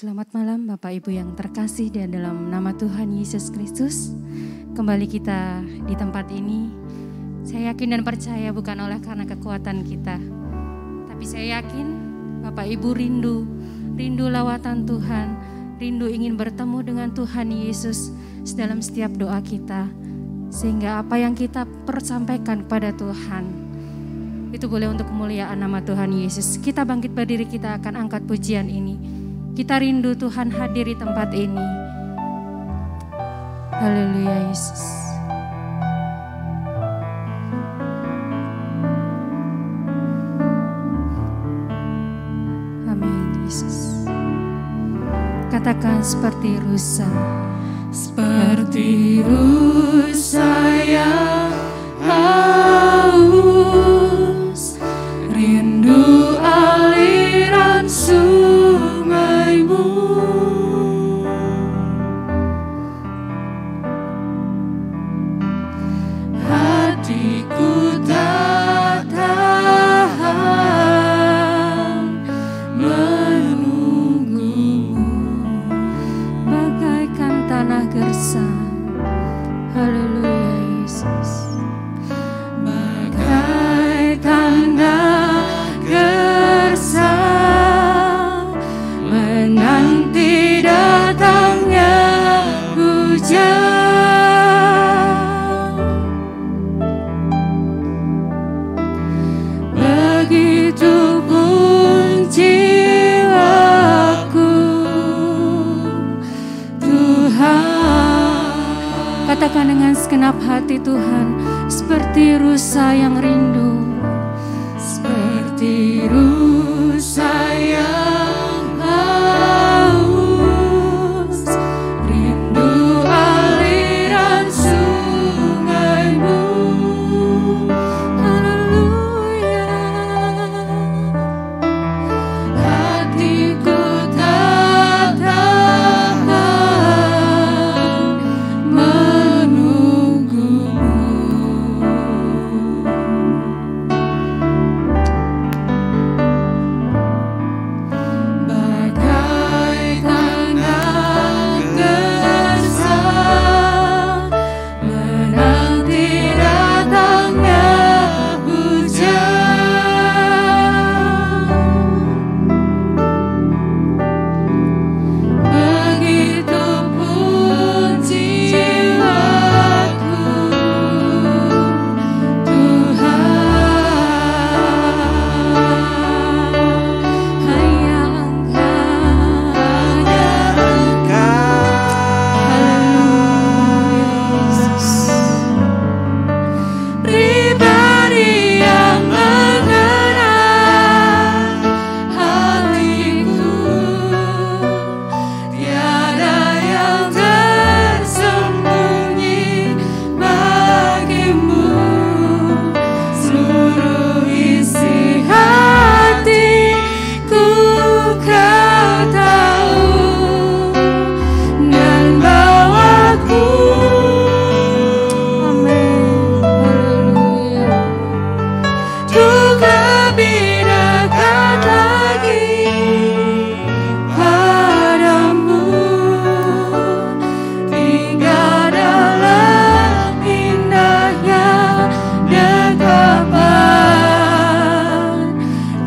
Selamat malam Bapak Ibu yang terkasih dan dalam nama Tuhan Yesus Kristus. Kembali kita di tempat ini. Saya yakin dan percaya bukan oleh karena kekuatan kita. Tapi saya yakin Bapak Ibu rindu lawatan Tuhan. Rindu ingin bertemu dengan Tuhan Yesus dalam setiap doa kita. Sehingga apa yang kita persampaikan kepada Tuhan, itu boleh untuk kemuliaan nama Tuhan Yesus. Kita bangkit berdiri, kita akan angkat pujian ini. Kita rindu Tuhan hadir di tempat ini. Haleluya Yesus. Amin Yesus. Katakan seperti rusa. Seperti rusa yang haus, rindu aliran sungaimu. Hatiku tak tahan menunggumu, Bagaikan tanah gersang. Haleluya Yesus. bagai tanah gersang menanti datangnya hujan. Begitupun jiwaku, Tuhan. Katakan dengan segenap hati Tuhan, seperti rusa yang rindu. Seperti rusa yang haus, rindu aliran sungaimu. Haleluya. Hatiku tak tahan menunggumu. Bagai tanah gersang menanti datangnya hujan. Begitupun jiwaku, Tuhan. Hanya pribadi yang mengenal hatiku, tiada yang tersembunyi bagimu. Seluruh isi hatiku kau tahu, dan bawaku untuk lebih dekat lagi padamu, tinggal dalam indahnya dekapan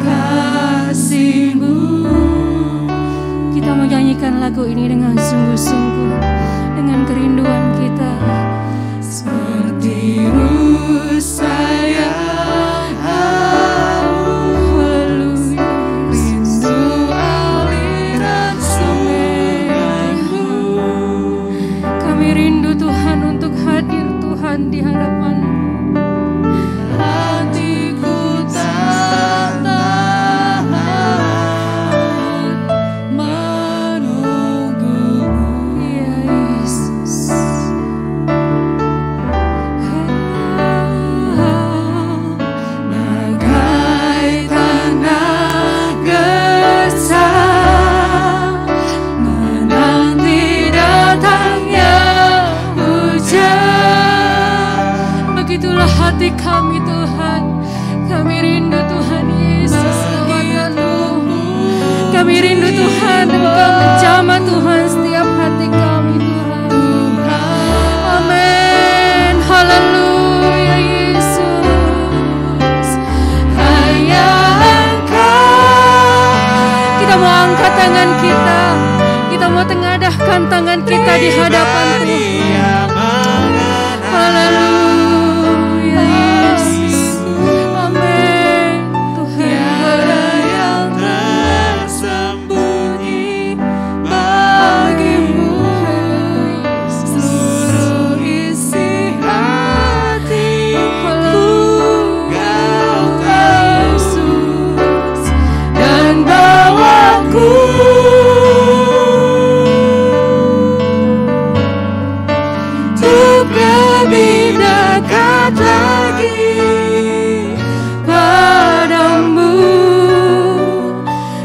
kasih-Mu. Kita menyanyikan lagu ini dengan sungguh-sungguh, dengan kerinduan kita. Seperti rusa yang haus, rindu aliran sungaimu. Kami rindu Tuhan untuk hadir Tuhan di hadapan-Mu. Hatiku tak tahan menunggumu. Ya Yesus. jamah Tuhan setiap hati kami Tuhan. Amin. Haleluya Yesus. Hanya Engkau. Kita mau angkat tangan kita. Kita mau tengadahkan tangan kita di hadapan Tuhan. Haleluya Yesus. Amin. Tuhan yang tersembunyi bagimu, seluruh isi hatiku Kau Yesus, dan bawaku untuk lebih dekat lagi padamu,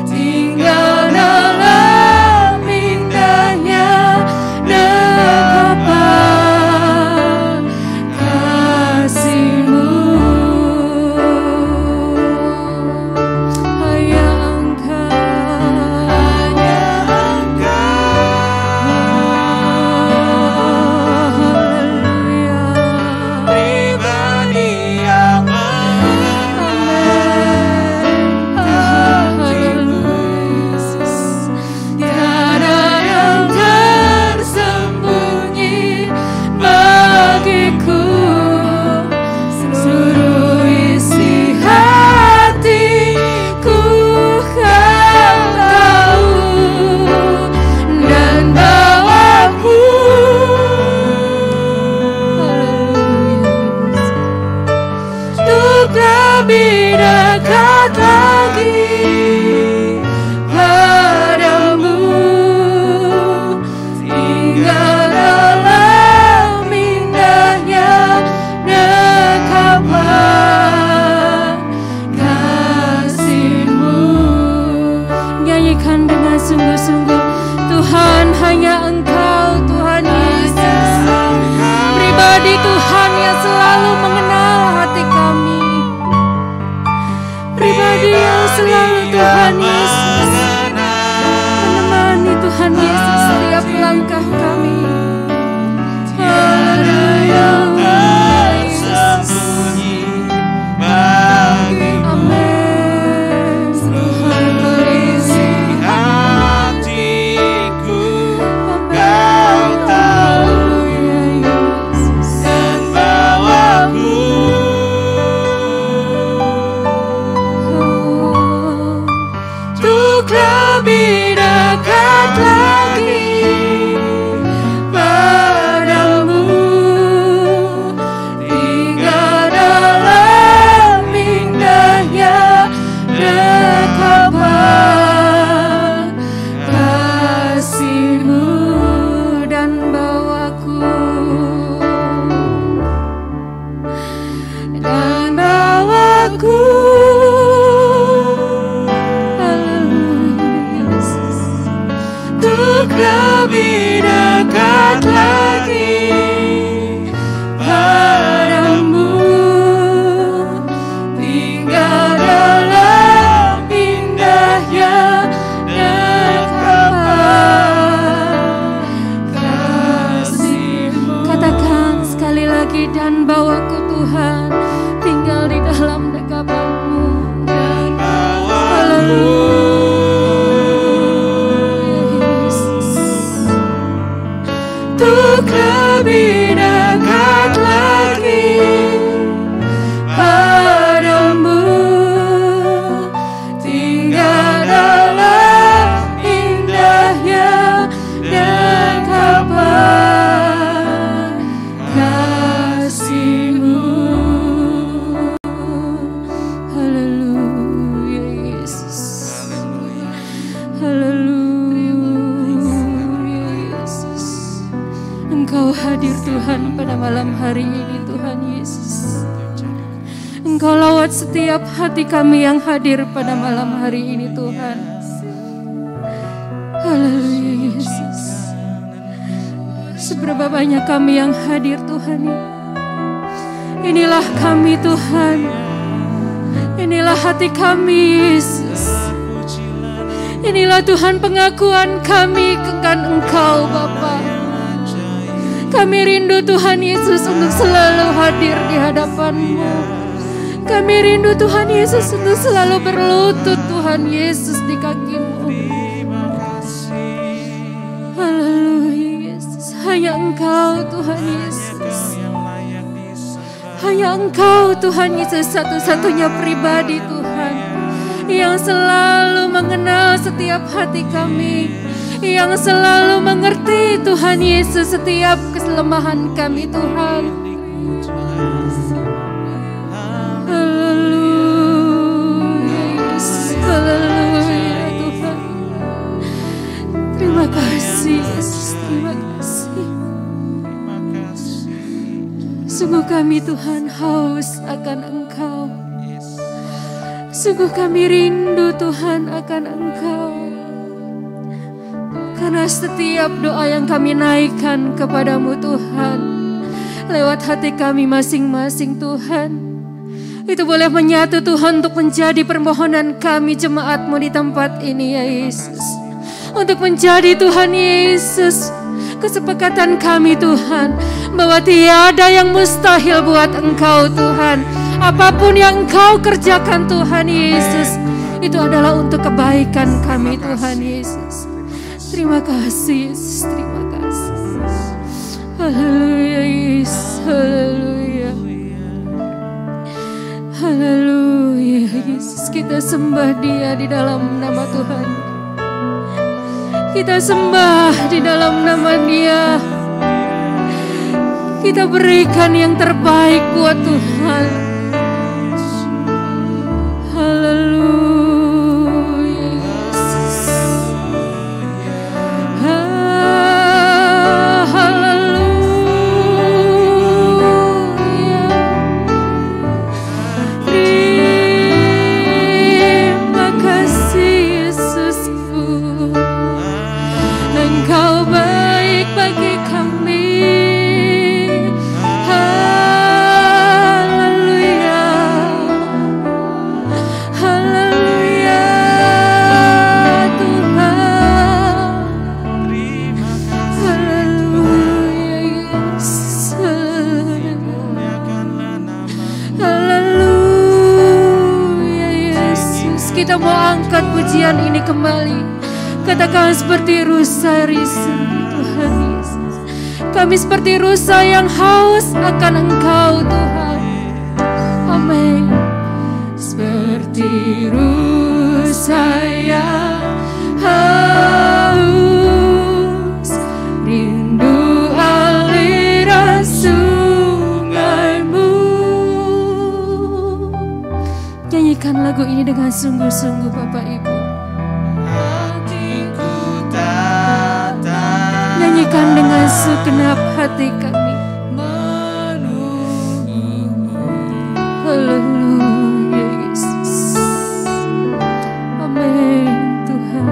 tinggal dalam indahnya dekapan kasih-Mu. Hanya Engkau, haleluya. Pribadi yang tiada yang tersembunyi bagiku, seluruh isi hatiku Kau tahu, dan bawaku untuk lebih dekat lagi padamu, tinggal dalam indahnya dekapan kasih-Mu. Nyanyikan dengan sungguh-sungguh. Tuhan, hanya Engkau Tuhan Yesus. Pribadi Tuhan yang selalu mengenal hati kami. Pribadi yang selalu Tuhan Yesus menemani Tuhan Yesus setiap langkah kami. Tiada yang tersembunyi bagimu, Amin. seluruh isi hatiku Kau tahu, dan bawaku untuk lebih dekat lagi padamu, tinggal dalam indahnya dekapan kasih-Mu, Dan bawaku, dan bawaku untuk lebih dekat lagi padamu, tinggal dalam indahnya dekapan kasih-Mu. katakan sekali lagi, dan bawaku Tuhan, tinggal di dalam dekapan-Mu. Dan bawaku untuk lebih dekat lagi padamu, tinggal dalam indahnya dekapan kasih-Mu. Haleluya Yesus. Haleluya Yesus. Engkau hadir Tuhan pada malam hari ini Tuhan Yesus. Engkau lawat setiap hati kami yang hadir pada malam hari ini Tuhan. Haleluya Yesus. Seberapa banyak kami yang hadir Tuhan. Inilah kami Tuhan. Inilah hati kami Yesus. Inilah Tuhan pengakuan kami akan Engkau Bapa. Kami rindu Tuhan Yesus untuk selalu hadir di hadapan-Mu. Kami rindu Tuhan Yesus untuk selalu berlutut Tuhan Yesus di kaki-Mu. Haleluya Yesus. Hanya Engkau Tuhan Yesus. Hanya Engkau Tuhan Yesus satu-satunya pribadi Tuhan yang selalu mengenal setiap hati kami, yang selalu mengerti Tuhan Yesus setiap kelemahan kami Tuhan. Haleluya Yesus, haleluya Tuhan. Terima kasih Yesus, terima kasih. Sungguh kami Tuhan haus akan Engkau. Sungguh kami rindu Tuhan akan Engkau. Karena setiap doa yang kami naikkan kepadamu Tuhan, lewat hati kami masing-masing Tuhan, itu boleh menyatu Tuhan untuk menjadi permohonan kami jemaat-Mu di tempat ini ya Yesus. Untuk menjadi Tuhan Yesus kesepakatan kami Tuhan, bahwa tiada yang mustahil buat Engkau Tuhan. Apapun yang Engkau kerjakan Tuhan Yesus, itu adalah untuk kebaikan kami Tuhan Yesus. Terima kasih Yesus, terima kasih. Haleluya Yesus, haleluya. Haleluya Yesus, kita sembah Dia di dalam nama Tuhan. Kita sembah di dalam nama Dia. Kita berikan yang terbaik buat Tuhan. Haleluya Yesus. Haleluya. Terima kasih Yesusku. Engkau baik bagi kami. Kita mau angkat pujian ini kembali. Katakan seperti rusa risen Tuhan Yesus. Kami seperti rusa yang haus akan Engkau Tuhan. Amin. Seperti rusa yang haus, rindu aliran sungaimu. Nyanyikan lagu ini dengan sungguh-sungguh Bapak Ibu. Hatiku tatap, Nyanyikan dengan segenap hati kami. Haleluya Yesus. Amin Tuhan.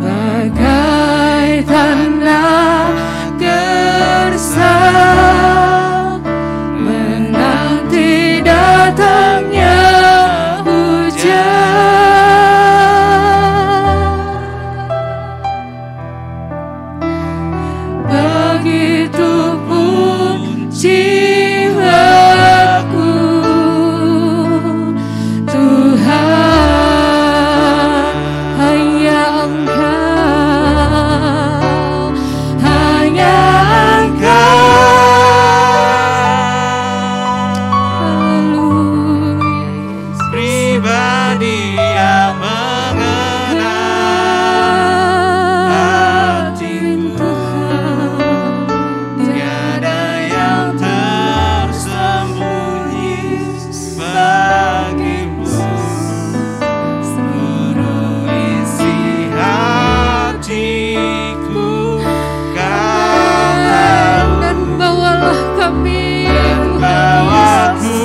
bagai tanda gersang menanti datangnya hujan. Begitupun jiwaku, Tuhan, hanya Engkau, hanya Engkau. Pribadi yang mengenal hatiku, tiada yang tersembunyi bagimu. Seluruh isi hatiku Kau tahu, Dan bawalah kami bawaku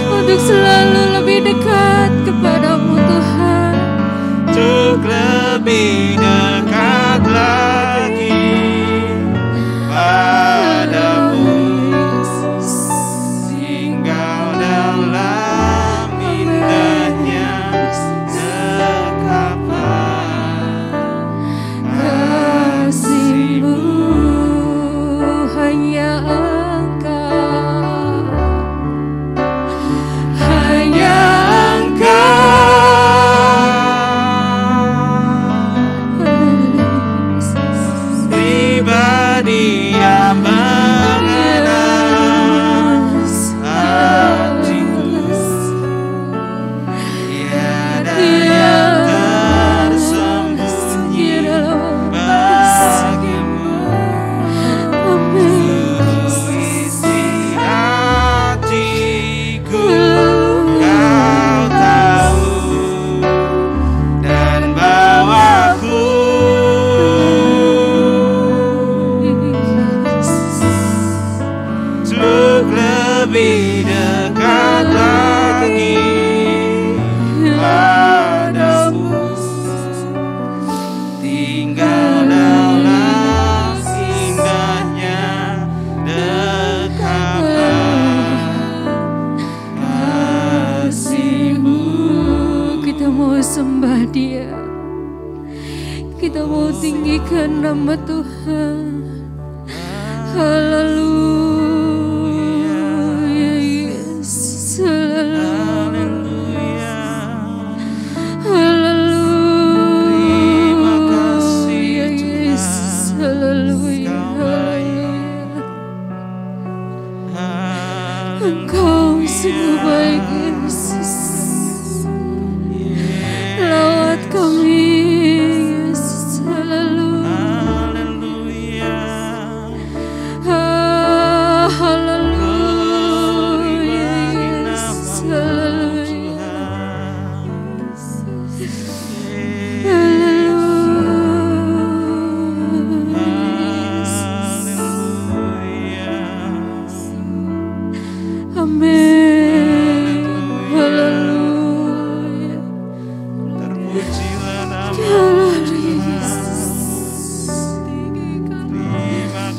untuk selalu lebih dekat kepadamu Tuhan. untuk lebih dekat lagi padamu, singgah dalam indahnya Dia mengenal hatiku, tiada yang tersembunyi bagimu. Isi hatiku Kau tahu, dan bawaku untuk lebih dekat lagi padamu. Tinggal dalam indahnya dekapan kasih-Mu. Kita mau sembah Dia, kita mau tinggikan nama Tuhan. Haleluya Yesus, haleluya, haleluya Yesus, haleluya, Engkau sungguh baik Yesus. Lawat kami Yesus, haleluya, haleluya Yesus, haleluya, amin, haleluya. Terpujilah nama terima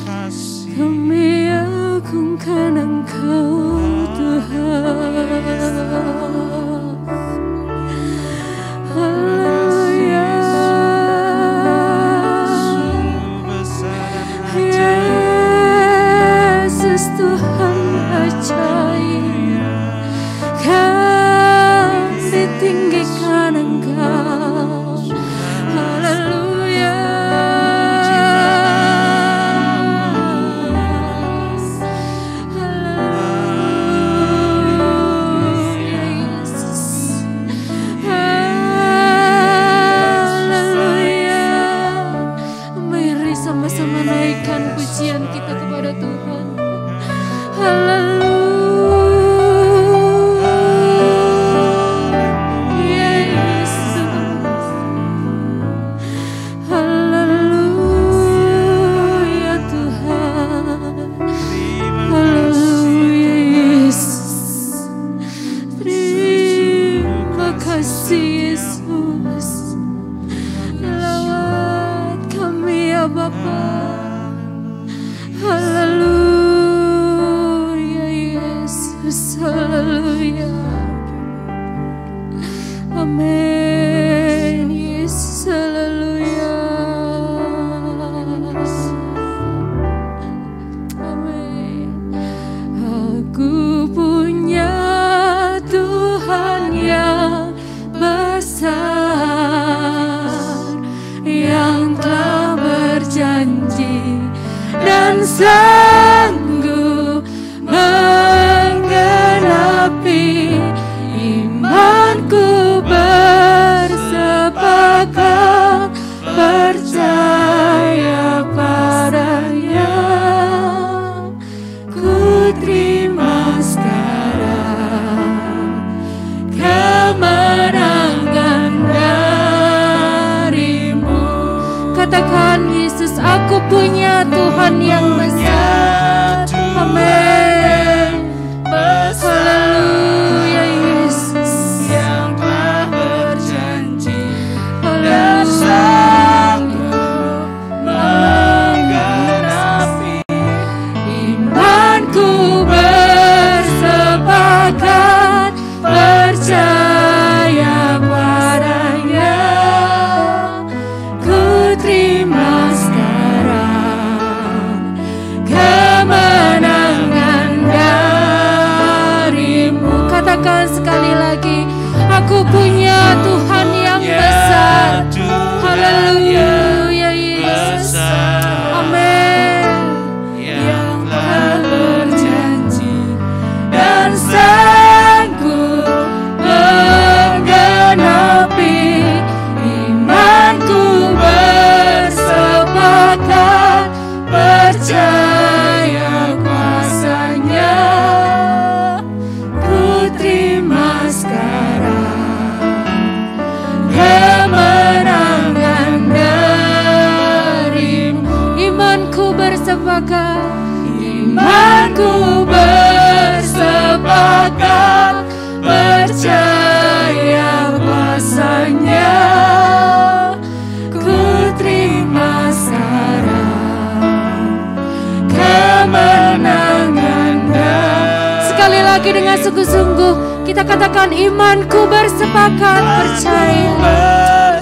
kasih. Kami agungkan Engkau Tuhan. Haleluya. Sungguh besar dan ajaib. Yesus Tuhan ajaib. Kami tinggikan Engkau. Haleluya. Haleluya Yesus. Haleluya. Mari sama-sama naikkan pujian kita kepada Tuhan. Haleluya Yesus. Haleluya Tuhan. Haleluya Yesus. Terima kasih Yesus. Lawat kami ya Bapa. Haleluya Yesus, haleluya. Amin Yesus, haleluya. Amin. Aku punya Tuhan yang besar, yang telah berjanji dan sanggup menggenapi. Imanku bersepakat percaya padanya. Ku terima sekarang kemenangan darimu. Katakan Yesus, aku punya Tuhan yang besar. Amin. Haleluya Yesus, Yang telah berjanji dan sanggup menggenapi. imanku bersepakat percaya padanya. Ku terima sekarang kemenangan bersepakat, Imanku bersepakat, percaya kuasanya, ku terima sekarang kemenangan. Sekali lagi dengan sungguh-sungguh kita katakan, imanku bersepakat, percaya.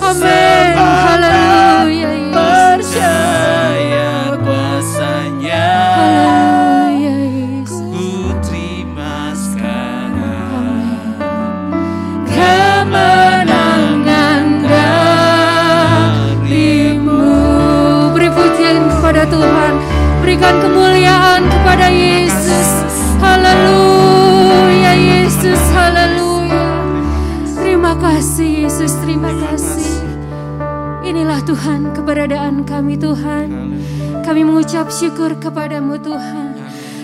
Amin. Haleluya. Percaya kuasanya, Haleluya Yesus. ku terima sekarang Kemenangan darimu. Beri pujian kepada Tuhan, berikan kemuliaan kepada Yesus. Haleluya Yesus, haleluya. Terima kasih Yesus, terima kasih. Inilah Tuhan keberadaan kami Tuhan. Kami mengucap syukur kepadamu Tuhan.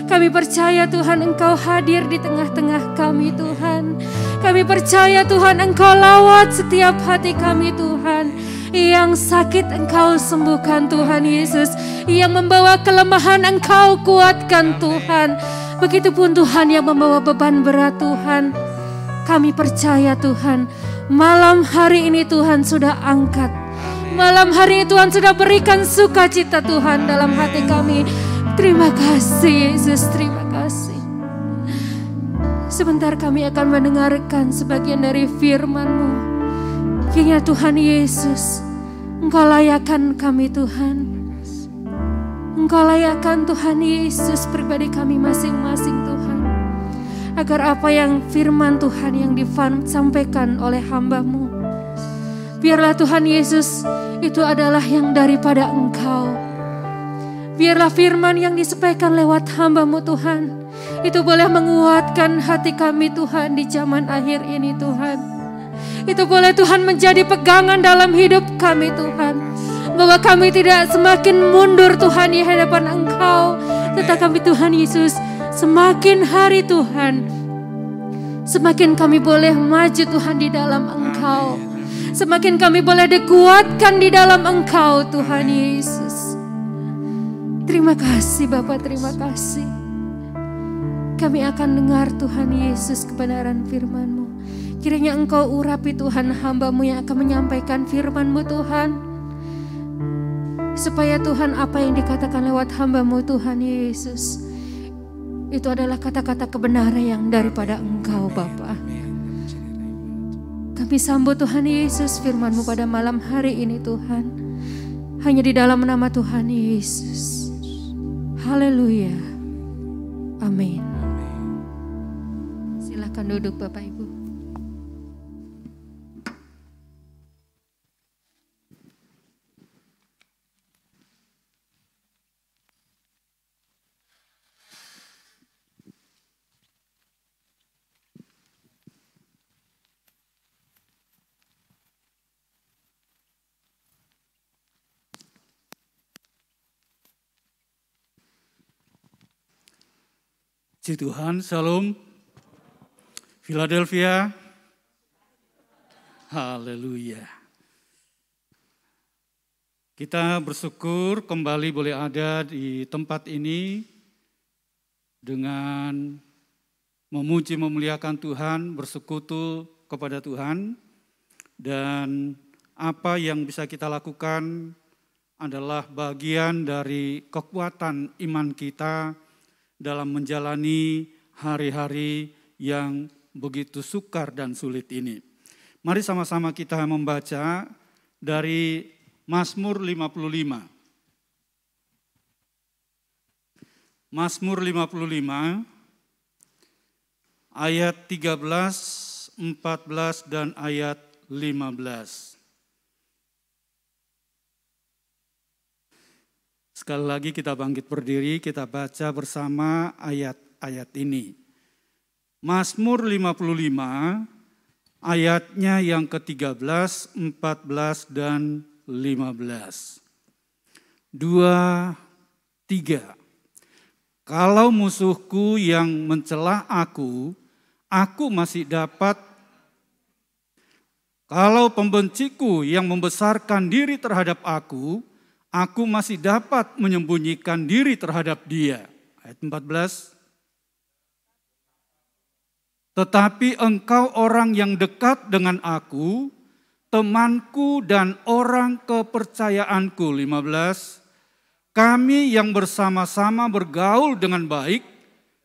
Kami percaya Tuhan Engkau hadir di tengah-tengah kami Tuhan. Kami percaya Tuhan Engkau lawat setiap hati kami Tuhan. Yang sakit Engkau sembuhkan Tuhan Yesus. Yang membawa kelemahan Engkau kuatkan Tuhan. Begitupun Tuhan yang membawa beban berat Tuhan. Kami percaya Tuhan, malam hari ini Tuhan sudah angkat. Malam hari ini Tuhan sudah berikan sukacita Tuhan dalam hati kami. Terima kasih Yesus, terima kasih. Sebentar kami akan mendengarkan sebagian dari firman-Mu. Kiranya Tuhan Yesus, Engkau layakkan kami Tuhan. Engkau layakkan Tuhan Yesus pribadi kami masing-masing Tuhan. Agar apa yang firman Tuhan yang disampaikan oleh hamba-Mu, biarlah Tuhan Yesus itu adalah yang daripada Engkau. Biarlah firman yang disampaikan lewat hamba-Mu Tuhan, itu boleh menguatkan hati kami Tuhan di zaman akhir ini Tuhan. Itu boleh Tuhan menjadi pegangan dalam hidup kami Tuhan. Bahwa kami tidak semakin mundur Tuhan di hadapan Engkau. Tetapi kami Tuhan Yesus, semakin hari Tuhan, semakin kami boleh maju Tuhan di dalam Engkau. Semakin kami boleh dikuatkan di dalam Engkau Tuhan Yesus. Terima kasih Bapa, terima kasih. Kami akan dengar Tuhan Yesus kebenaran firman-Mu. Kiranya Engkau urapi Tuhan hamba-Mu yang akan menyampaikan firman-Mu Tuhan. Supaya Tuhan apa yang dikatakan lewat hamba-Mu Tuhan Yesus, itu adalah kata-kata kebenaran yang daripada Engkau Bapa. Kami sambut Tuhan Yesus firman-Mu pada malam hari ini Tuhan. Hanya di dalam nama Tuhan Yesus. Haleluya. Amin. Silakan duduk Bapak Ibu. Puji Tuhan, Shalom, Philadelphia, haleluya. Kita bersyukur kembali boleh ada di tempat ini dengan memuji memuliakan Tuhan, bersekutu kepada Tuhan. Dan apa yang bisa kita lakukan adalah bagian dari kekuatan iman kita dalam menjalani hari-hari yang begitu sukar dan sulit ini. Mari sama-sama kita membaca dari Mazmur 55. Mazmur 55 ayat 13, 14 dan ayat 15. Sekali lagi kita bangkit berdiri, kita baca bersama ayat-ayat ini. Mazmur 55 ayatnya yang ke-13, 14 dan 15. 2, 3. Kalau musuhku yang mencela aku masih dapat. Kalau pembenciku yang membesarkan diri terhadap aku aku masih dapat menyembunyikan diri terhadap dia. Ayat 14. Tetapi engkau orang yang dekat dengan aku, temanku dan orang kepercayaanku. 15. Kami yang bersama-sama bergaul dengan baik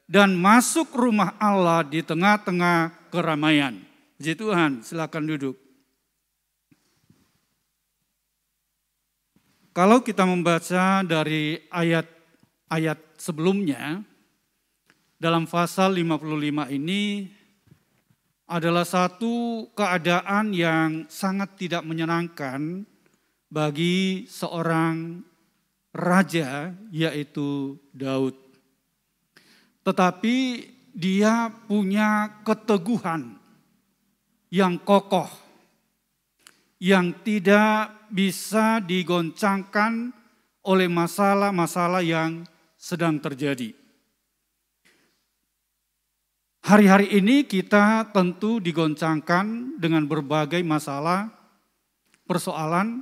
dan masuk rumah Allah di tengah-tengah keramaian. Puji Tuhan, silakan duduk. Kalau kita membaca dari ayat-ayat sebelumnya, dalam pasal 55 ini adalah satu keadaan yang sangat tidak menyenangkan bagi seorang raja, yaitu Daud. Tetapi dia punya keteguhan yang kokoh, yang tidak bisa digoncangkan oleh masalah-masalah yang sedang terjadi. Hari-hari ini kita tentu digoncangkan dengan berbagai masalah, persoalan,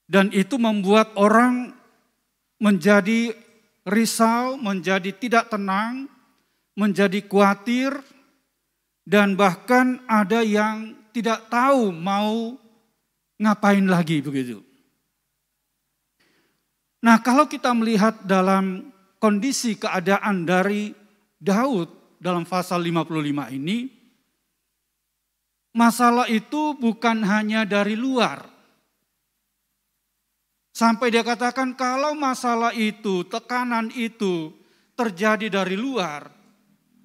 dan itu membuat orang menjadi risau, menjadi tidak tenang, menjadi khawatir, dan bahkan ada yang tidak tahu mau ngapain lagi begitu. Nah, kalau kita melihat dalam kondisi keadaan dari Daud dalam pasal 55 ini, masalah itu bukan hanya dari luar. Sampai dia katakan kalau masalah itu, tekanan itu terjadi dari luar,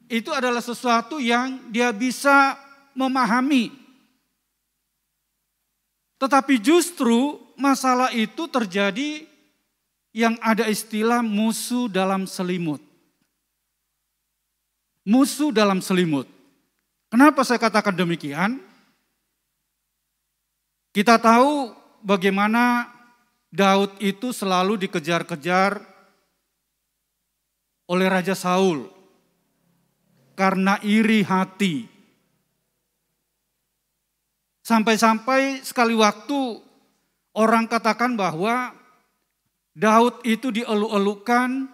itu adalah sesuatu yang dia bisa memahami. Tetapi justru masalah itu terjadi yang ada istilah musuh dalam selimut. Musuh dalam selimut. Kenapa saya katakan demikian? Kita tahu bagaimana Daud itu selalu dikejar-kejar oleh Raja Saul karena iri hati. Sampai-sampai sekali waktu orang katakan bahwa Daud itu dieluk-elukan.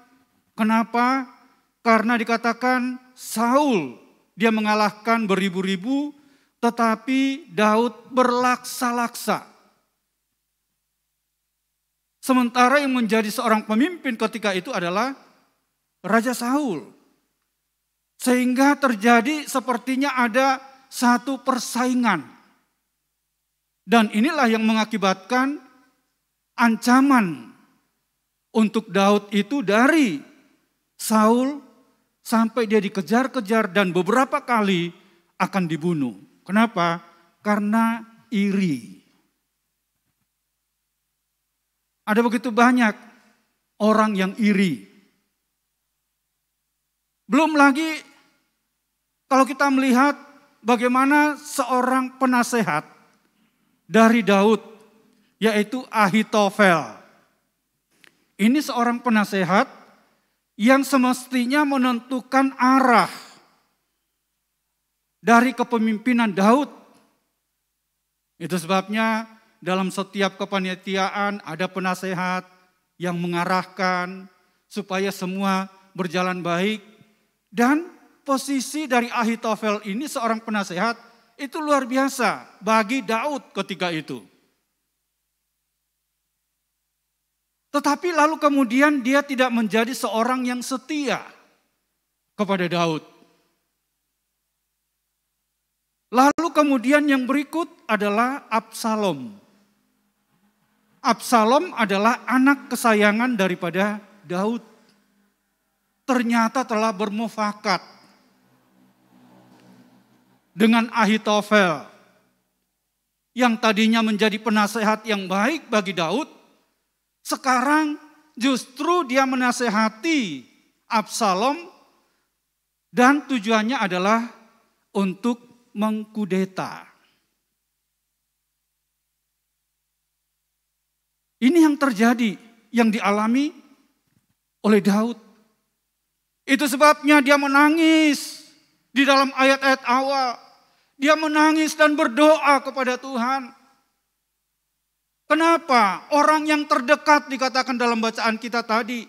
Kenapa? Karena dikatakan Saul dia mengalahkan beribu-ribu, tetapi Daud berlaksa-laksa. Sementara yang menjadi seorang pemimpin ketika itu adalah Raja Saul. Sehingga terjadi sepertinya ada satu persaingan. Dan inilah yang mengakibatkan ancaman untuk Daud itu dari Saul sampai dia dikejar-kejar dan beberapa kali akan dibunuh. Kenapa? Karena iri. Ada begitu banyak orang yang iri. Belum lagi kalau kita melihat bagaimana seorang penasehat dari Daud, yaitu Ahitofel. Ini seorang penasehat yang semestinya menentukan arah dari kepemimpinan Daud. Itu sebabnya dalam setiap kepanitiaan ada penasehat yang mengarahkan supaya semua berjalan baik. Dan posisi dari Ahitofel ini seorang penasehat itu luar biasa bagi Daud ketika itu. Tetapi lalu kemudian dia tidak menjadi seorang yang setia kepada Daud. Lalu kemudian yang berikut adalah Absalom. Absalom adalah anak kesayangan daripada Daud. Ternyata telah bermufakat dengan Ahitofel yang tadinya menjadi penasehat yang baik bagi Daud. Sekarang justru dia menasehati Absalom dan tujuannya adalah untuk mengkudeta. Ini yang terjadi, yang dialami oleh Daud. Itu sebabnya dia menangis di dalam ayat-ayat awal. Dia menangis dan berdoa kepada Tuhan. Kenapa? Orang yang terdekat dikatakan dalam bacaan kita tadi.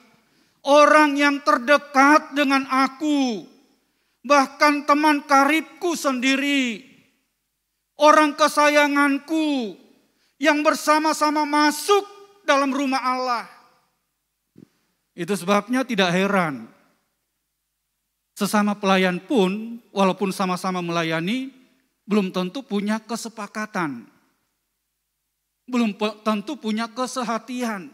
Orang yang terdekat dengan aku. Bahkan teman karibku sendiri. Orang kesayanganku. Yang bersama-sama masuk dalam rumah Allah. Itu sebabnya tidak heran. Sesama pelayan pun, walaupun sama-sama melayani, belum tentu punya kesepakatan. Belum tentu punya kesehatian.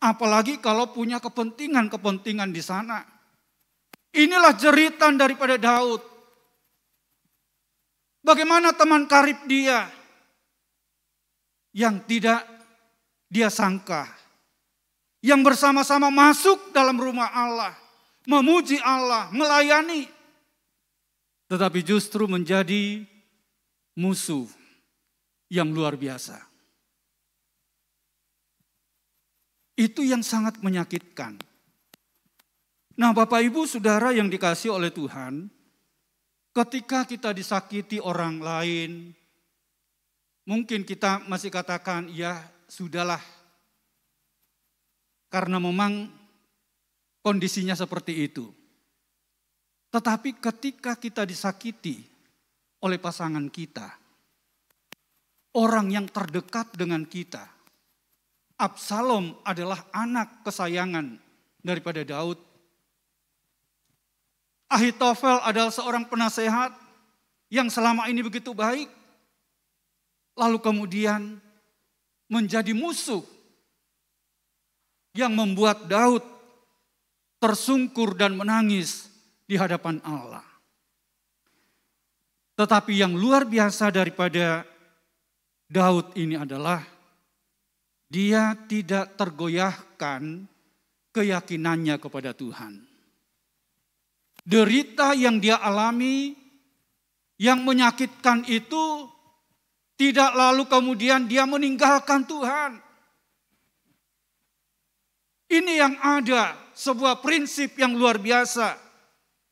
Apalagi kalau punya kepentingan-kepentingan di sana. Inilah jeritan daripada Daud. Bagaimana teman karib dia yang tidak dia sangka. Yang bersama-sama masuk dalam rumah Allah. Memuji Allah, melayani. Tetapi justru menjadi musuh yang luar biasa. Itu yang sangat menyakitkan. Nah, Bapak Ibu Saudara yang dikasihi oleh Tuhan, ketika kita disakiti orang lain, mungkin kita masih katakan, ya sudahlah. Karena memang kondisinya seperti itu. Tetapi ketika kita disakiti oleh pasangan kita, orang yang terdekat dengan kita. Absalom adalah anak kesayangan daripada Daud. Ahitofel adalah seorang penasehat yang selama ini begitu baik. Lalu kemudian menjadi musuh yang membuat Daud tersungkur dan menangis di hadapan Allah. Tetapi yang luar biasa daripada Daud ini adalah dia tidak tergoyahkan keyakinannya kepada Tuhan. Derita yang dia alami, yang menyakitkan itu tidak lalu kemudian dia meninggalkan Tuhan. Ini yang ada, sebuah prinsip yang luar biasa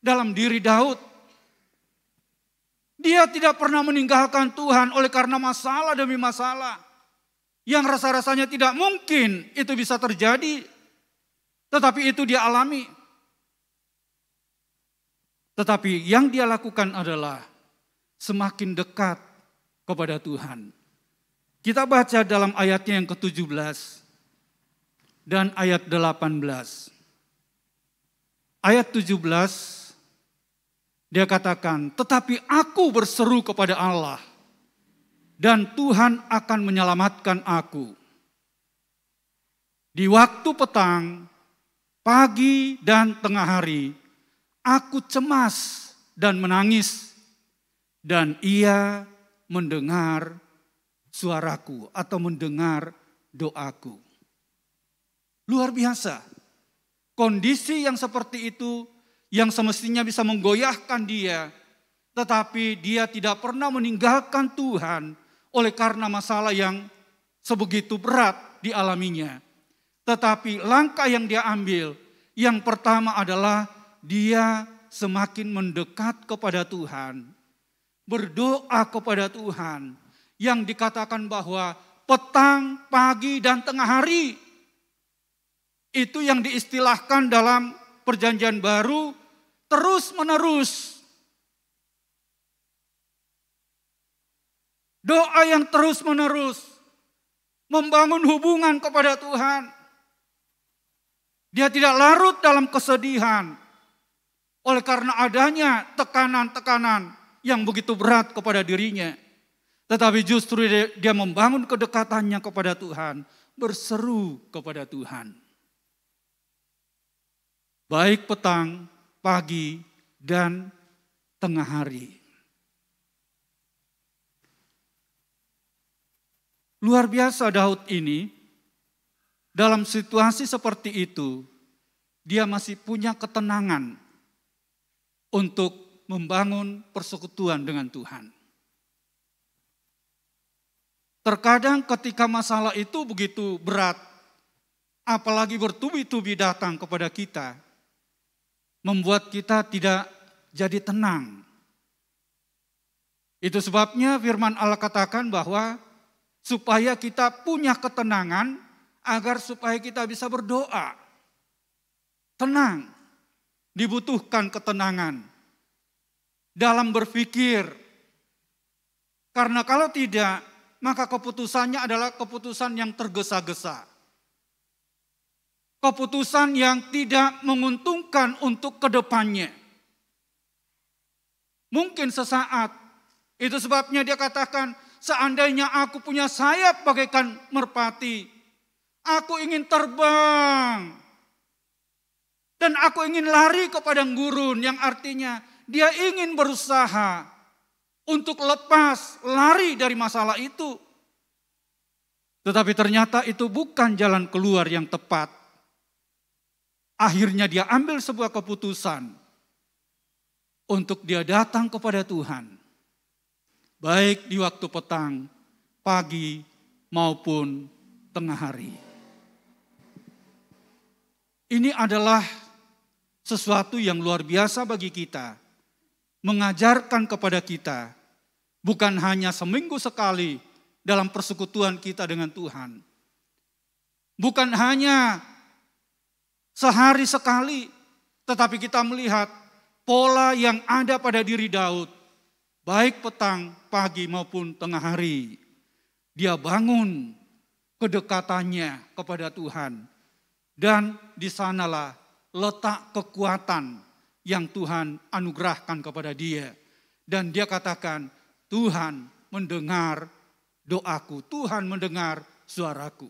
dalam diri Daud. Dia tidak pernah meninggalkan Tuhan oleh karena masalah demi masalah. Yang rasa-rasanya tidak mungkin itu bisa terjadi. Tetapi itu dia alami. Tetapi yang dia lakukan adalah semakin dekat kepada Tuhan. Kita baca dalam ayatnya yang ke-17 dan ayat 18. Ayat 17 dia katakan, tetapi aku berseru kepada Allah dan Tuhan akan menyelamatkan aku. Di waktu petang, pagi dan tengah hari, aku cemas dan menangis dan ia mendengar suaraku atau mendengar doaku. Luar biasa. Kondisi yang seperti itu yang semestinya bisa menggoyahkan dia, tetapi dia tidak pernah meninggalkan Tuhan oleh karena masalah yang sebegitu berat dialaminya. Tetapi langkah yang dia ambil, yang pertama adalah dia semakin mendekat kepada Tuhan, berdoa kepada Tuhan, yang dikatakan bahwa petang, pagi, dan tengah hari, itu yang diistilahkan dalam Perjanjian Baru terus menerus. Doa yang terus menerus membangun hubungan kepada Tuhan. Dia tidak larut dalam kesedihan oleh karena adanya tekanan-tekanan yang begitu berat kepada dirinya. Tetapi justru dia membangun kedekatannya kepada Tuhan, berseru kepada Tuhan. Baik petang, pagi, dan tengah hari. Luar biasa Daud ini, dalam situasi seperti itu, dia masih punya ketenangan untuk membangun persekutuan dengan Tuhan. Terkadang ketika masalah itu begitu berat, apalagi bertubi-tubi datang kepada kita, membuat kita tidak jadi tenang. Itu sebabnya firman Allah katakan bahwa supaya kita punya ketenangan, agar supaya kita bisa berdoa. Tenang, dibutuhkan ketenangan dalam berpikir. Karena kalau tidak, maka keputusannya adalah keputusan yang tergesa-gesa. Keputusan yang tidak menguntungkan untuk kedepannya. Mungkin sesaat, itu sebabnya dia katakan, seandainya aku punya sayap bagaikan merpati, aku ingin terbang. Dan aku ingin lari ke padang gurun, yang artinya dia ingin berusaha untuk lepas, lari dari masalah itu. Tetapi ternyata itu bukan jalan keluar yang tepat. Akhirnya dia ambil sebuah keputusan untuk dia datang kepada Tuhan. Baik di waktu petang, pagi, maupun tengah hari. Ini adalah sesuatu yang luar biasa bagi kita. Mengajarkan kepada kita, bukan hanya seminggu sekali dalam persekutuan kita dengan Tuhan. Bukan hanya sehari sekali, tetapi kita melihat pola yang ada pada diri Daud. Baik petang, pagi maupun tengah hari. Dia bangun kedekatannya kepada Tuhan. Dan di sanalah letak kekuatan yang Tuhan anugerahkan kepada dia. Dan dia katakan, Tuhan mendengar doaku, Tuhan mendengar suaraku.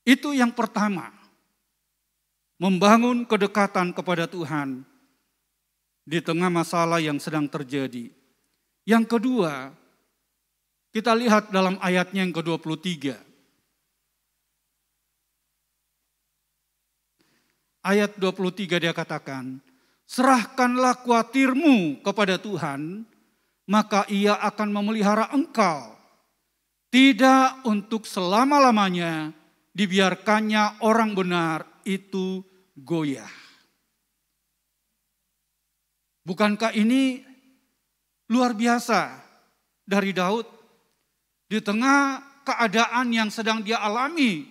Itu yang pertama, membangun kedekatan kepada Tuhan di tengah masalah yang sedang terjadi. Yang kedua, kita lihat dalam ayatnya yang ke-23. Ayat 23 dia katakan, serahkanlah khawatirmu kepada Tuhan, maka ia akan memelihara engkau. Tidak untuk selama-lamanya dibiarkannya orang benar itu goyah. Bukankah ini luar biasa dari Daud? Di tengah keadaan yang sedang dia alami,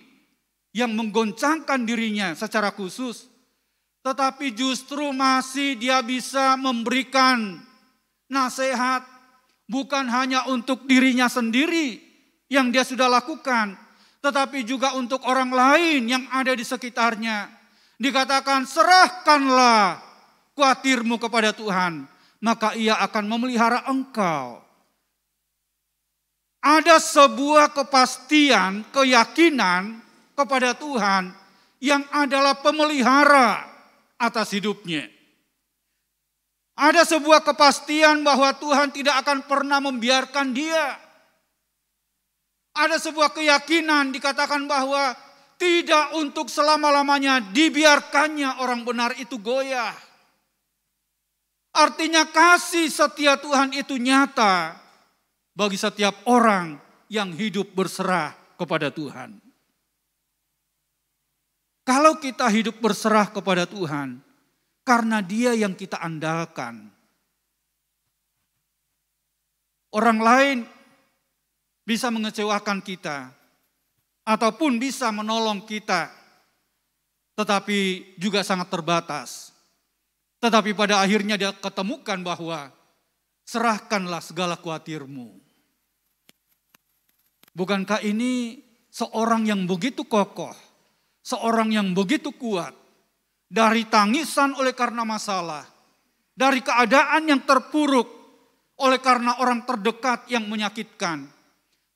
yang menggoncangkan dirinya secara khusus, tetapi justru masih dia bisa memberikan nasihat, bukan hanya untuk dirinya sendiri yang dia sudah lakukan, tetapi juga untuk orang lain yang ada di sekitarnya. Dikatakan, serahkanlah khawatirmu kepada Tuhan, maka ia akan memelihara engkau. Ada sebuah kepastian, keyakinan kepada Tuhan yang adalah pemelihara atas hidupnya. Ada sebuah kepastian bahwa Tuhan tidak akan pernah membiarkan dia. Ada sebuah keyakinan dikatakan bahwa tidak untuk selama-lamanya dibiarkannya orang benar itu goyah. Artinya kasih setia Tuhan itu nyata bagi setiap orang yang hidup berserah kepada Tuhan. Kalau kita hidup berserah kepada Tuhan, karena Dia yang kita andalkan. Orang lain bisa mengecewakan kita, ataupun bisa menolong kita, tetapi juga sangat terbatas. Tetapi pada akhirnya dia ketemukan bahwa serahkanlah segala khawatirmu. Bukankah ini seorang yang begitu kokoh, seorang yang begitu kuat, dari tangisan oleh karena masalah, dari keadaan yang terpuruk oleh karena orang terdekat yang menyakitkan.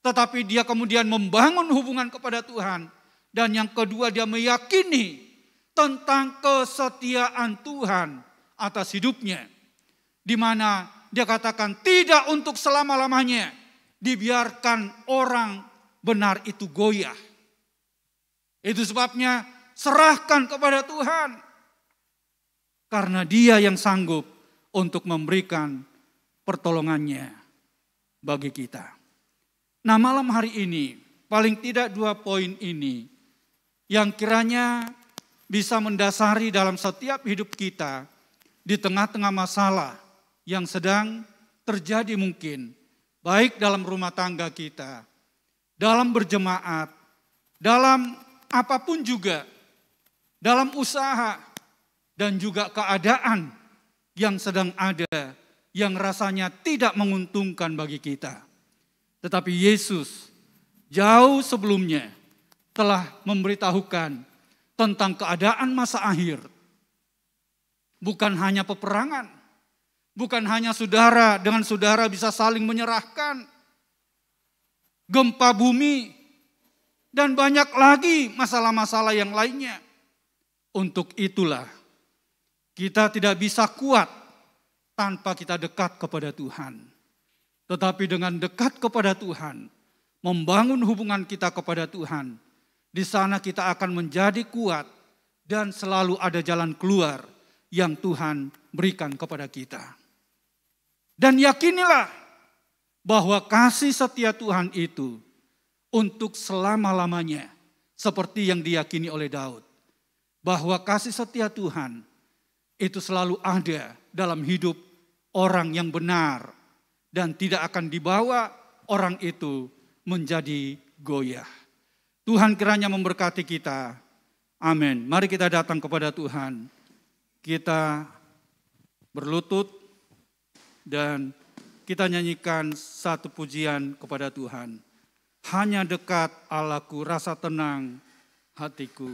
Tetapi dia kemudian membangun hubungan kepada Tuhan. Dan yang kedua, dia meyakini tentang kesetiaan Tuhan atas hidupnya. Di mana dia katakan tidak untuk selama-lamanya dibiarkan orang benar itu goyah. Itu sebabnya serahkan kepada Tuhan. Karena Dia yang sanggup untuk memberikan pertolongannya bagi kita. Nah, malam hari ini paling tidak 2 poin ini yang kiranya bisa mendasari dalam setiap hidup kita di tengah-tengah masalah yang sedang terjadi mungkin baik dalam rumah tangga kita, dalam berjemaat, dalam apapun juga, dalam usaha, dan juga keadaan yang sedang ada, yang rasanya tidak menguntungkan bagi kita. Tetapi Yesus jauh sebelumnya telah memberitahukan tentang keadaan masa akhir. Bukan hanya peperangan, bukan hanya saudara dengan saudara bisa saling menyerahkan, gempa bumi, dan banyak lagi masalah-masalah yang lainnya. Untuk itulah kita tidak bisa kuat tanpa kita dekat kepada Tuhan. Tetapi dengan dekat kepada Tuhan, membangun hubungan kita kepada Tuhan, di sana kita akan menjadi kuat dan selalu ada jalan keluar yang Tuhan berikan kepada kita. Dan yakinilah bahwa kasih setia Tuhan itu untuk selama-lamanya, seperti yang diyakini oleh Daud. Bahwa kasih setia Tuhan itu selalu ada dalam hidup orang yang benar dan tidak akan dibawa orang itu menjadi goyah. Tuhan kiranya memberkati kita. Amin. Mari kita datang kepada Tuhan. Kita berlutut dan kita nyanyikan satu pujian kepada Tuhan. Hanya dekat Allahku, rasa tenang hatiku.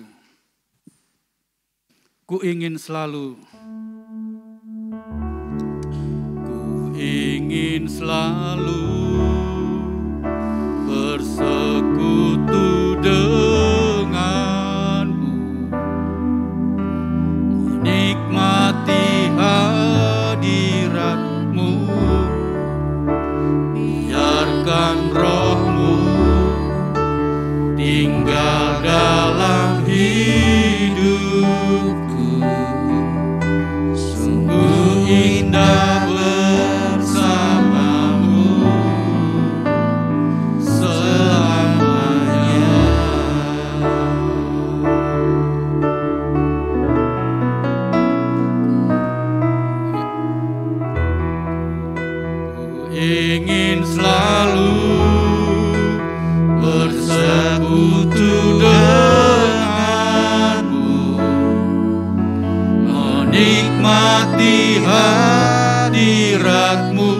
Ku ingin selalu, ku ingin selalu bersekutu denganmu, menikmati hadiratmu, biarkan rohmu tinggal dalam hidupku, sungguh indah bersamamu selamanya. Ku ingin selalu bersekutu denganmu, menikmati hadiratmu,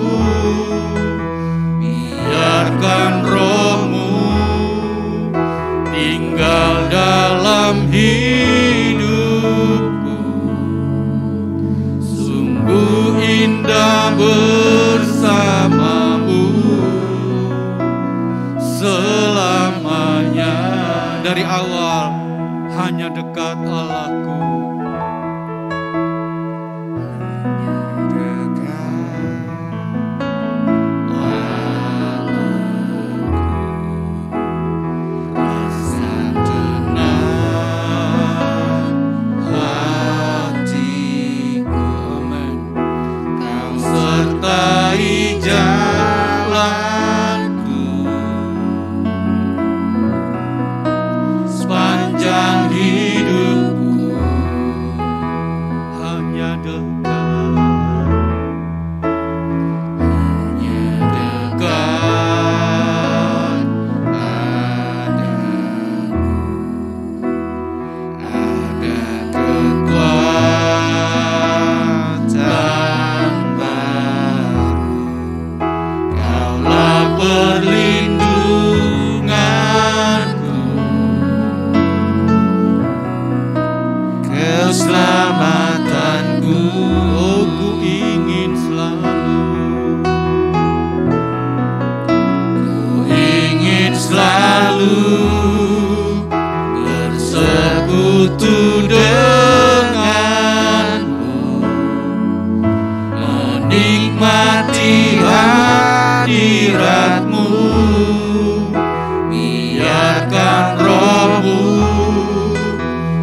biarkan rohmu tinggal dalam hidupku, sungguh indah bersamamu selamanya. Dari awal hanya dekat Allahku, rasa tenang hatiku. Amin. Kau sertai jalanku sepanjang hidupku, hanya dekat, hanya dekat padamu. Ada kekuatan baru, Kaulah perlindunganku, keselamatanku. Oh, ku ingin selalu, ku ingin selalu bersekutu denganmu, menikmati hadiratmu, biarkan rohmu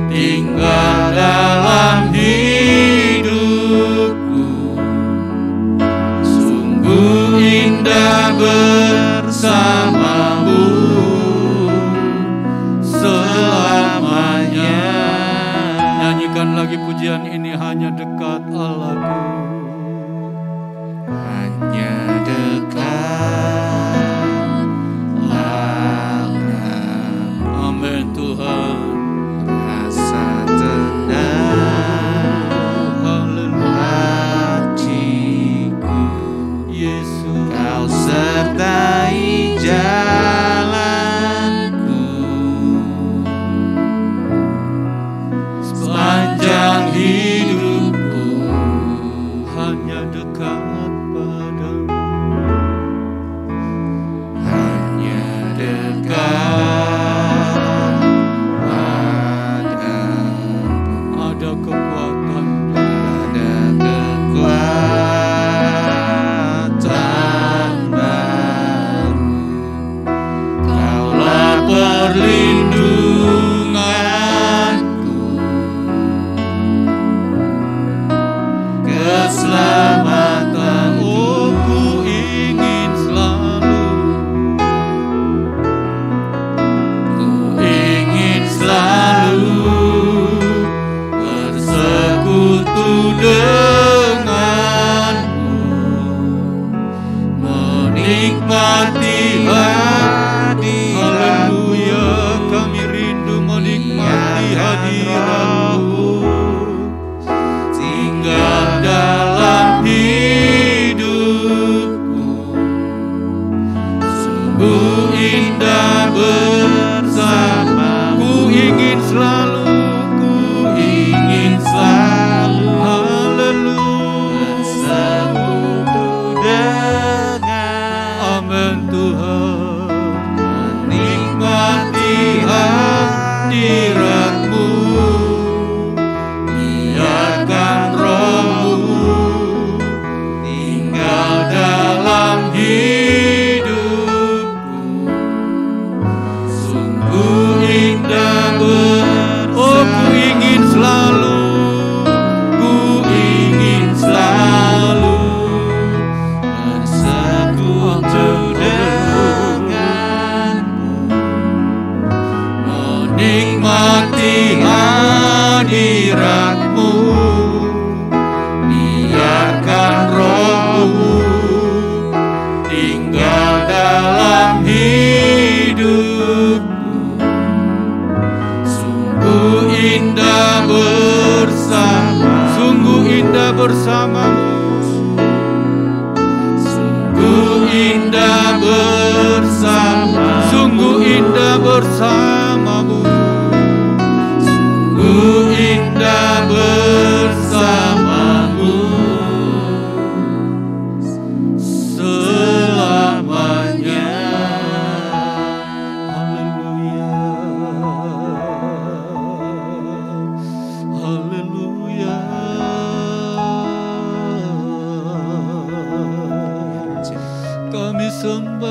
tinggal dalam hidupku, sungguh indah bersamamu selamanya. Nyanyikan lagi pujian ini, hanya dekat Allahku, hanya dekat Ada kekuatan, Kaulah perlindunganku, keselamatan. oh ku ingin selalu, Ku ingin selalu bersekutu denganmu, menikmati haleluya, kami rindu menikmati hadirat-Mu. tinggal dalam hidupku. Sungguh indah bersamamu. Ku ingin selalu, ku Ingin selalu haleluya, bersekutu dengan amin Tuhan. menikmati hadirat-Mu. Biarkan Roh-Mu tinggal dalam hidupku. Sungguh indah Oh ku ingin selalu, ku ingin selalu bersekutu denganmu, menikmati hadirat-Mu. Biarkan Roh-Mu tinggal dalam hidupku. Sungguh indah bersamamu, sungguh indah bersama, sungguh indah bersamamu, sungguh indah bersamamu selamanya. haleluya, kami sembah,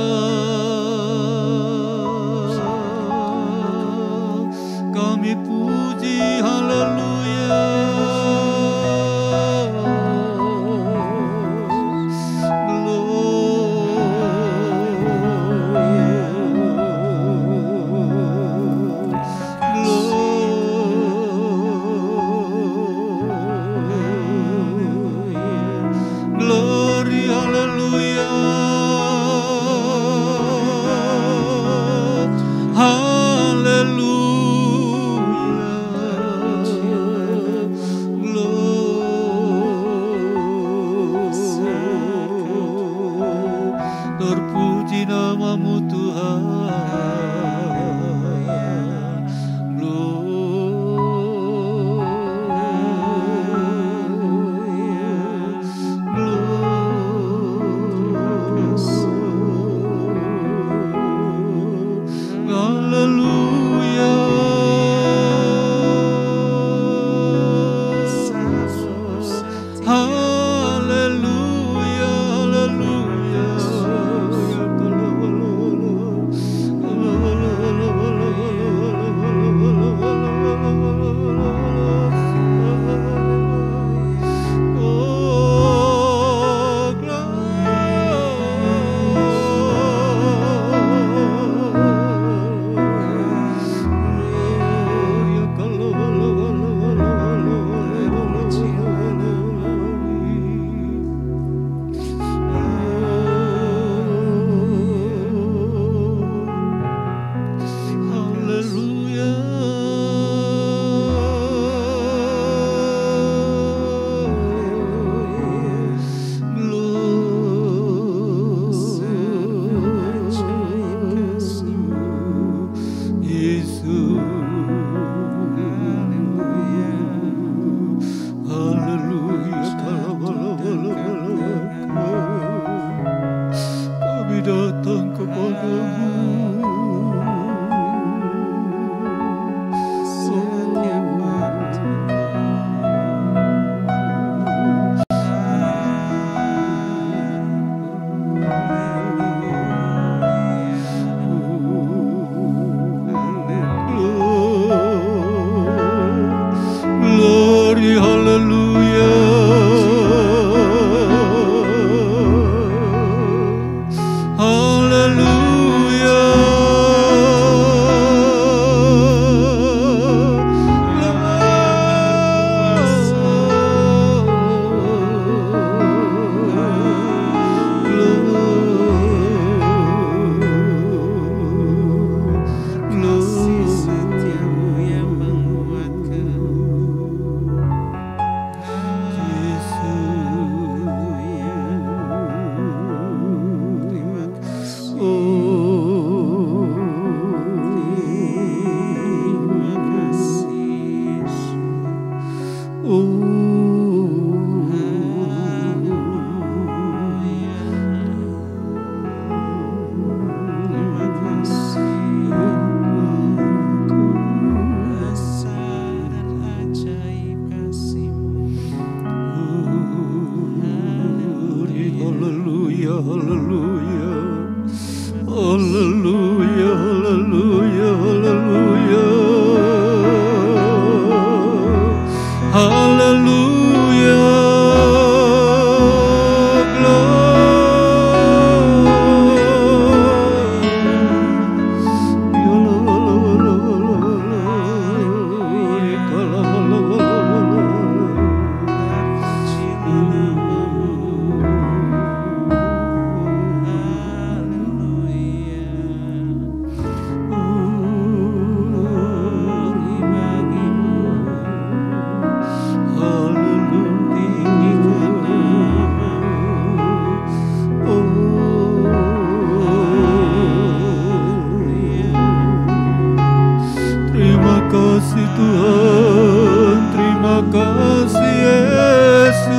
kasih Tuhan, terima kasih Yesus.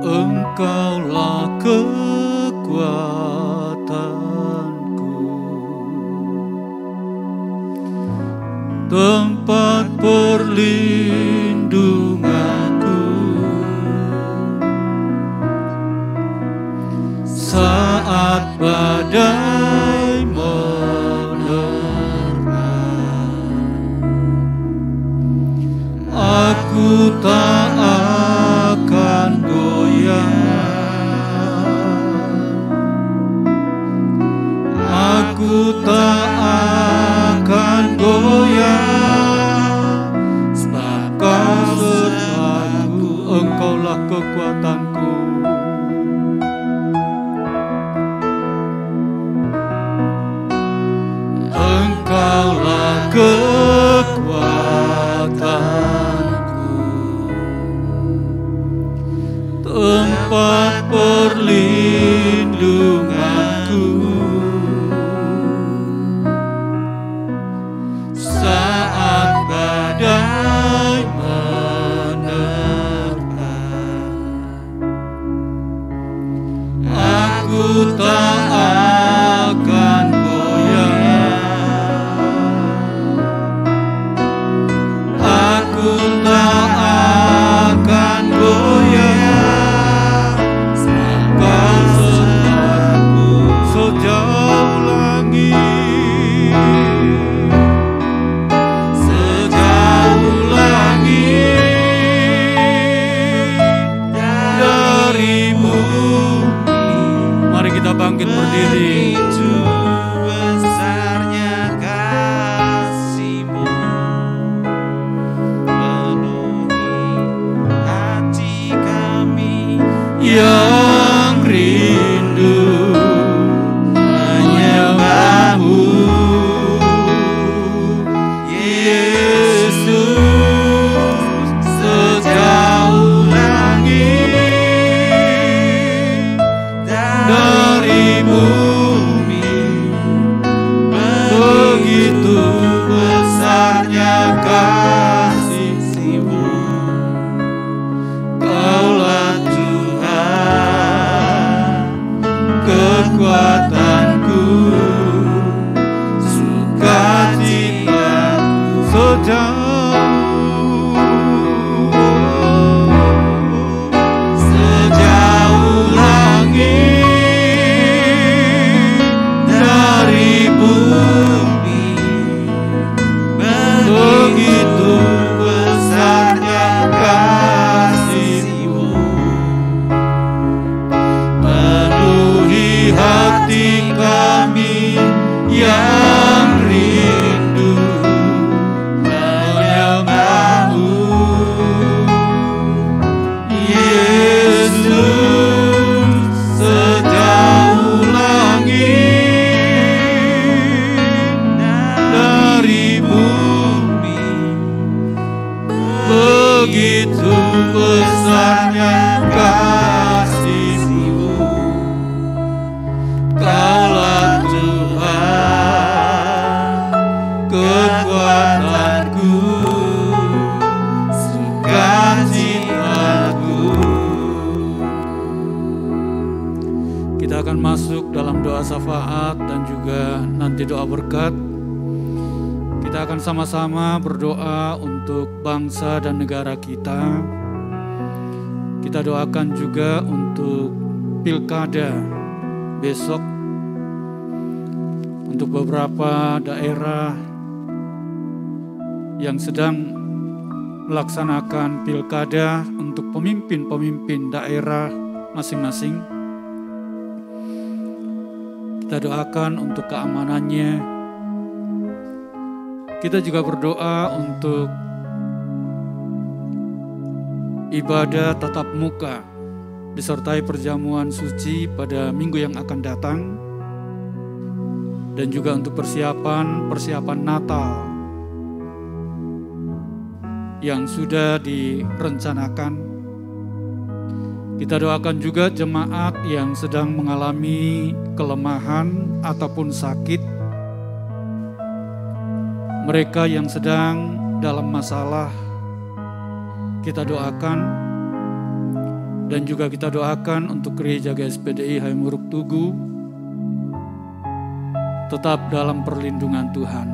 Engkaulah kekuatanku, tempat perlindunganku, saat badai menerpa. Aku tak akan goyah, aku tak akan goyah, sebab Kau sertaku, Engkaulah kekuatanku. Engkaulah kekuatanku, tempat perlindunganku, saat badai menerpa. Aku tak akan goyah, aku tak akan goyah, sebab Kau sertaku sejauh langit, sejauh langit dari bumi. Mari kita bangkit berdiri. Besarnya kasih-Mu, penuhi hati kami Yang rindu menyembah-Mu, Yesus, sejauh langit dari bumi. Begitu besarnya kasih-Mu, Kaulah Tuhan, kekuatanku, sukacitaku sejauh langit dari bumi. Begitu besarnya kasih-Mu, penuhi hati kami yang rindu menyembah-Mu, Yesus, sejauh langit dari bumi. Begitu besarnya kasih-Mu, Kaulah Tuhan, kekuatanku, sukacitaku. Kita akan masuk dalam doa syafaat dan juga nanti doa berkat. Kita akan sama-sama berdoa untuk bangsa dan negara kita. Kita doakan juga untuk pilkada besok, untuk beberapa daerah yang sedang melaksanakan pilkada untuk pemimpin-pemimpin daerah masing-masing. Kita doakan untuk keamanannya. Kita juga berdoa untuk ibadah tatap muka disertai perjamuan suci pada minggu yang akan datang, dan juga untuk persiapan Natal yang sudah direncanakan. Kita doakan juga jemaat yang sedang mengalami kelemahan ataupun sakit, mereka yang sedang dalam masalah, kita doakan. Dan juga kita doakan untuk Gereja GSPDI Hayamuruk Tugu tetap dalam perlindungan Tuhan.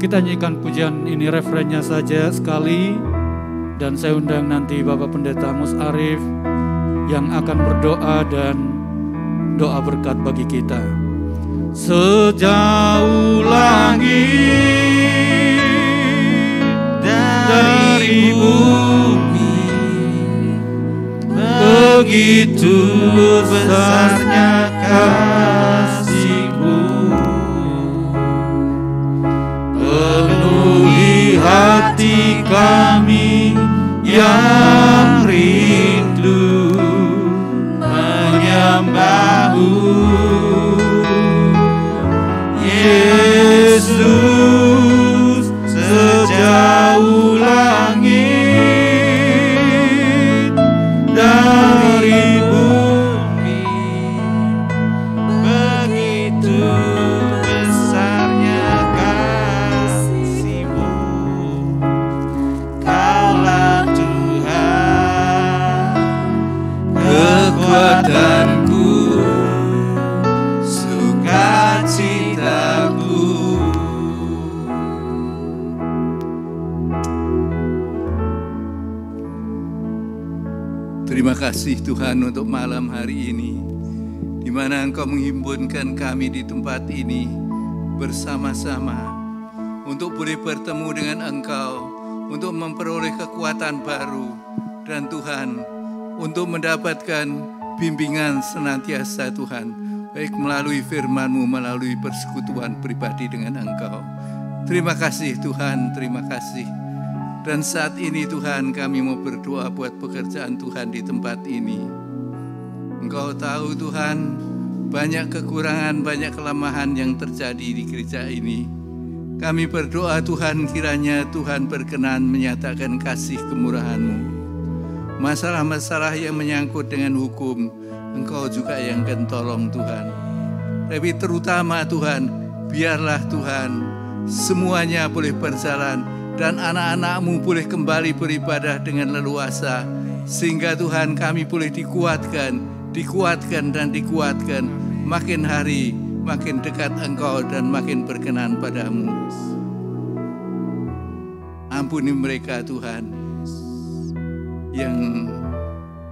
Kita nyanyikan pujian ini, refrennya saja sekali, dan saya undang nanti Bapak Pendeta Amos Arif yang akan berdoa dan doa berkat bagi kita. Sejauh langit dari bumi, begitu besarnya kasih-Mu, penuhi hati kami yang rindu menyembah-Mu. Yesus, sejauh langit dari bumi, begitu besarnya kasih-Mu. Kaulah Tuhan, kekuatanku, sukacitaku. Terima kasih Tuhan untuk malam hari ini, di mana Engkau menghimpunkan kami di tempat ini bersama-sama untuk boleh bertemu dengan Engkau, untuk memperoleh kekuatan baru, dan Tuhan untuk mendapatkan bimbingan senantiasa Tuhan, baik melalui firman-Mu, melalui persekutuan pribadi dengan Engkau. Terima kasih Tuhan, terima kasih. Dan saat ini Tuhan, kami mau berdoa buat pekerjaan Tuhan di tempat ini. Engkau tahu Tuhan, banyak kekurangan, banyak kelemahan yang terjadi di gereja ini. Kami berdoa Tuhan, kiranya Tuhan berkenan menyatakan kasih kemurahan-Mu. Masalah-masalah yang menyangkut dengan hukum, Engkau juga yang akan tolong Tuhan. Tapi terutama Tuhan, biarlah Tuhan semuanya boleh berjalan, dan anak-anak-Mu boleh kembali beribadah dengan leluasa, sehingga Tuhan kami boleh dikuatkan, dan dikuatkan, makin hari makin dekat Engkau dan makin berkenan padamu. Ampuni mereka Tuhan yang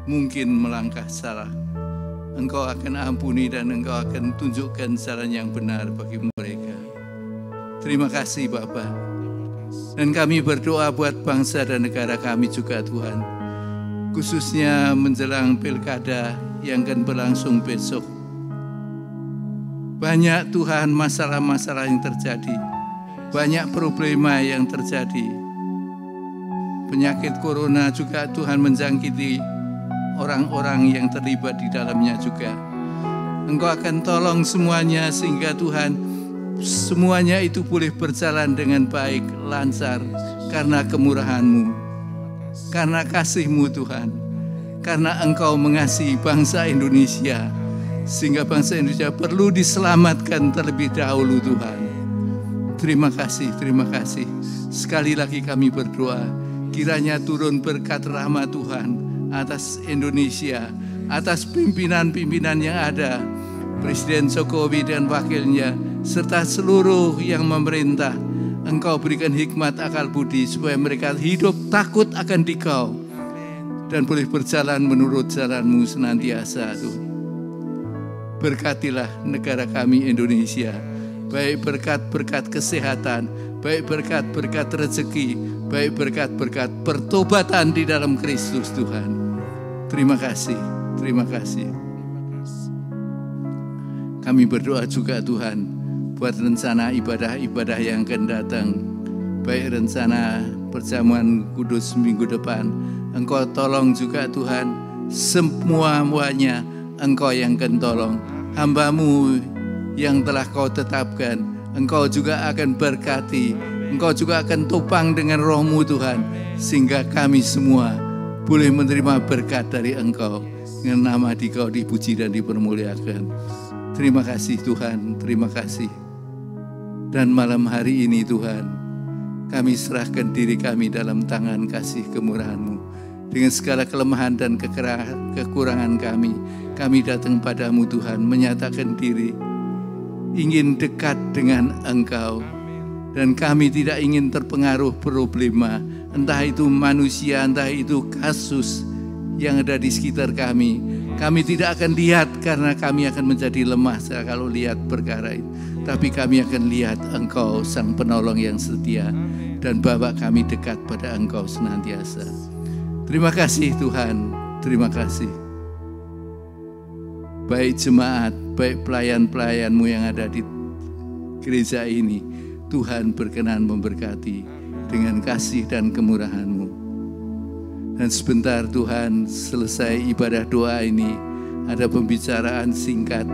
mungkin melangkah salah. Engkau akan ampuni dan Engkau akan tunjukkan jalan yang benar bagi mereka. Terima kasih Bapa. Dan kami berdoa buat bangsa dan negara kami juga Tuhan, khususnya menjelang pilkada yang akan berlangsung besok. Banyak Tuhan masalah-masalah yang terjadi, banyak problema yang terjadi. Penyakit corona juga Tuhan menjangkiti orang-orang yang terlibat di dalamnya juga. Engkau akan tolong semuanya sehingga Tuhan semuanya itu boleh berjalan dengan baik, lancar, karena kemurahan-Mu, karena kasih-Mu Tuhan, karena Engkau mengasihi bangsa Indonesia, sehingga bangsa Indonesia perlu diselamatkan terlebih dahulu Tuhan. Terima kasih, terima kasih. Sekali lagi kami berdoa, kiranya turun berkat rahmat Tuhan atas Indonesia, atas pimpinan-pimpinan yang ada, Presiden Jokowi dan wakilnya, serta seluruh yang memerintah. Engkau berikan hikmat akal budi supaya mereka hidup takut akan Dikau dan boleh berjalan menurut jalan-Mu senantiasa Tuhan. Berkatilah negara kami Indonesia, baik berkat-berkat kesehatan, baik berkat-berkat rezeki, baik berkat-berkat pertobatan di dalam Kristus Tuhan. Terima kasih, terima kasih. Kami berdoa juga Tuhan buat rencana ibadah-ibadah yang akan datang, baik rencana perjamuan kudus minggu depan. Engkau tolong juga Tuhan, semuanya Engkau yang akan tolong. Hamba-Mu yang telah Kau tetapkan, Engkau juga akan berkati, Engkau juga akan topang dengan roh-Mu Tuhan, sehingga kami semua boleh menerima berkat dari Engkau. Dengan nama Kau dipuji dan dipermuliakan. Terima kasih Tuhan, terima kasih. Dan malam hari ini Tuhan, kami serahkan diri kami dalam tangan kasih kemurahan-Mu. Dengan segala kelemahan dan kekurangan kami datang padamu Tuhan, menyatakan diri, ingin dekat dengan Engkau. Dan kami tidak ingin terpengaruh problema, entah itu manusia, entah itu kasus yang ada di sekitar kami. Kami tidak akan lihat karena kami akan menjadi lemah kalau lihat perkara itu. Tapi kami akan lihat Engkau Sang Penolong yang setia dan bawa kami dekat pada Engkau senantiasa. Terima kasih Tuhan, terima kasih. Baik jemaat, baik pelayan-pelayan-Mu yang ada di gereja ini, Tuhan berkenan memberkati dengan kasih dan kemurahan-Mu. Dan sebentar Tuhan, selesai ibadah doa ini, ada pembicaraan singkat.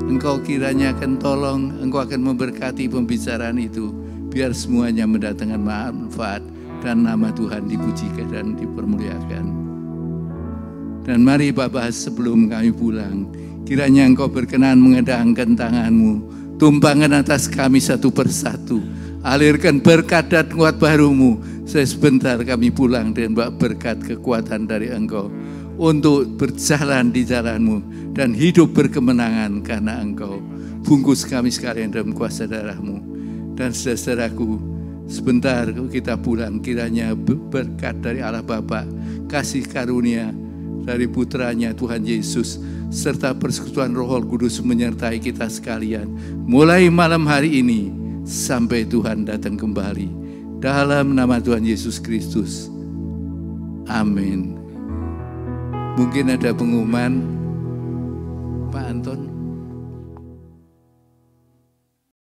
Engkau kiranya akan tolong, Engkau akan memberkati pembicaraan itu, biar semuanya mendatangkan manfaat dan nama Tuhan dipuji dan dipermuliakan. Dan mari Bapa, sebelum kami pulang, kiranya Engkau berkenan mengedangkan tangan-Mu, tumpangkan atas kami satu persatu, alirkan berkat dan kuat baru-Mu. Sebentar kami pulang dengan berkat kekuatan dari Engkau untuk berjalan di jalan-Mu dan hidup berkemenangan karena Engkau. Bungkus kami sekalian dalam kuasa darah-Mu. Dan saudaraku, sebentar kita pulang, kiranya berkat dari Allah Bapa, kasih karunia dari putranya Tuhan Yesus, serta persekutuan Roh Kudus menyertai kita sekalian, mulai malam hari ini sampai Tuhan datang kembali. Dalam nama Tuhan Yesus Kristus. Amin. Mungkin ada pengumuman, Pak Anton.